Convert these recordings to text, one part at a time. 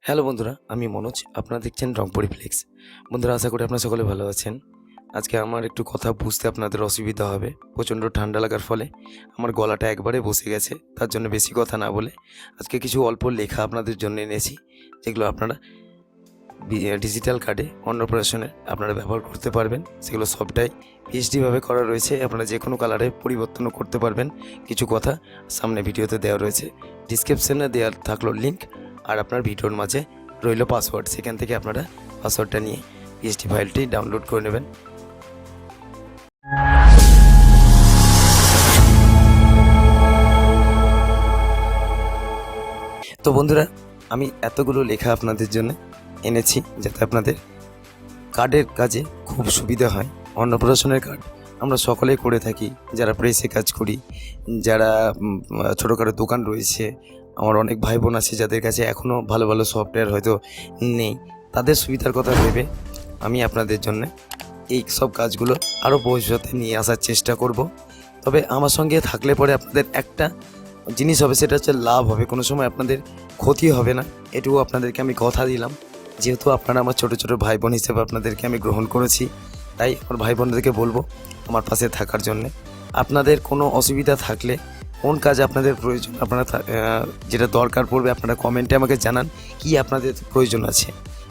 Hello বন্ধুরা, আমি মনোজ। আপনারা দেখছেন রংপুরি ফ্লেক্স। বন্ধুরা, আশা করি আপনারা সকলে ভালো আছেন। আজকে আমার একটু কথা বুঝতে আপনাদের অসুবিধা হবে। প্রচণ্ড ঠান্ডা লাগার ফলে আমার গলাটা একবারে বসে গেছে। তার জন্য বেশি কথা না বলে আজকে কিছু অল্প লেখা আপনাদের জন্য এনেছি, যেগুলো আপনারা ডিজিটাল কার্ডে অন্নপ্রাশনে আপনারা ব্যবহার করতে পারবেন। সেগুলো সবটাই পিএইচডিভাবে করা রয়েছে। আপনারা যে কোনো কালারে পরিবর্তনও করতে পারবেন। কিছু কথা সামনে ভিডিওতে দেওয়া রয়েছে, ডিসক্রিপশনে দেওয়া থাকলো লিঙ্ক, আর আপনার ভিডিওর মাঝে রইল পাসওয়ার্ড। সেখান থেকে আপনারা পাসওয়ার্ডটা নিয়ে পিএইচডি ফাইলটি ডাউনলোড করে নেবেন। তো বন্ধুরা, আমি এতগুলো লেখা আপনাদের জন্য এনেছি যাতে আপনাদের কার্ডের কাজে খুব সুবিধা হয়। অন্নপ্রাশনের কার্ড আমরা সকলেই করে থাকি, যারা প্রেসে কাজ করি, যারা ছোটোখাটো দোকান রয়েছে। আমার অনেক ভাই বোন আছে যাদের কাছে এখনও ভালো ভালো সফটওয়্যার হয়তো নেই। তাদের সুবিধার কথা ভেবে আমি আপনাদের জন্য এই সব কাজগুলো আরও ভবিষ্যতে নিয়ে আসার চেষ্টা করব। তবে আমার সঙ্গে থাকলে পরে আপনাদের একটা জিনিস হবে, সেটা হচ্ছে লাভ হবে, কোনো সময় আপনাদের ক্ষতি হবে না। এটুকু আপনাদেরকে আমি কথা দিলাম। যেহেতু আপনারা আমার ছোটো ছোটো ভাই বোন হিসেবে আপনাদেরকে আমি গ্রহণ করেছি, তাই আমার ভাই বোনদেরকে বলবো আমার পাশে থাকার জন্যে। আপনাদের কোনো অসুবিধা থাকলে, কোন কাজ আপনাদের প্রয়োজন, আপনারা যেটা দরকার পড়বে, আপনারা কমেন্টে আমাকে জানান কি আপনাদের প্রয়োজন আছে।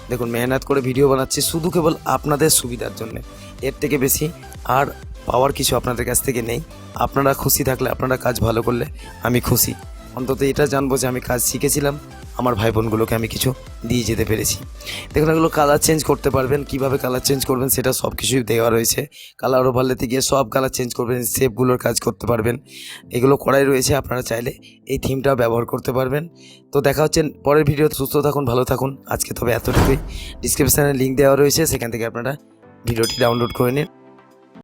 দেখুন, মেহনত করে ভিডিও বানাচ্ছি শুধু কেবল আপনাদের সুবিধার জন্যে। এর থেকে বেশি আর পাওয়ার কিছু আপনাদের কাছ থেকে নেই। আপনারা খুশি থাকলে, আপনারা কাজ ভালো করলে আমি খুশি। অন্তত এটা জানবো যে আমি কাজ শিখেছিলাম, আমার ভাই বোনগুলোকে আমি কিছু দিয়ে যেতে পেরেছি। দেখুন, এগুলো কালার চেঞ্জ করতে পারবেন। কিভাবে কালার চেঞ্জ করবেন সেটা সব কিছুই দেওয়া রয়েছে। কালার ওভারলেতে গিয়ে সব কালার চেঞ্জ করবেন, শেপগুলোর কাজ করতে পারবেন। এগুলো করাই রয়েছে, আপনারা চাইলে এই থিমটা ব্যবহার করতে পারবেন। তো দেখা হচ্ছে পরের ভিডিও। সুস্থ থাকুন, ভালো থাকুন। আজকে তবে এতটুকুই। ডিসক্রিপশানে লিঙ্ক দেওয়া রয়েছে, সেখান থেকে আপনারা ভিডিওটি ডাউনলোড করে নিন।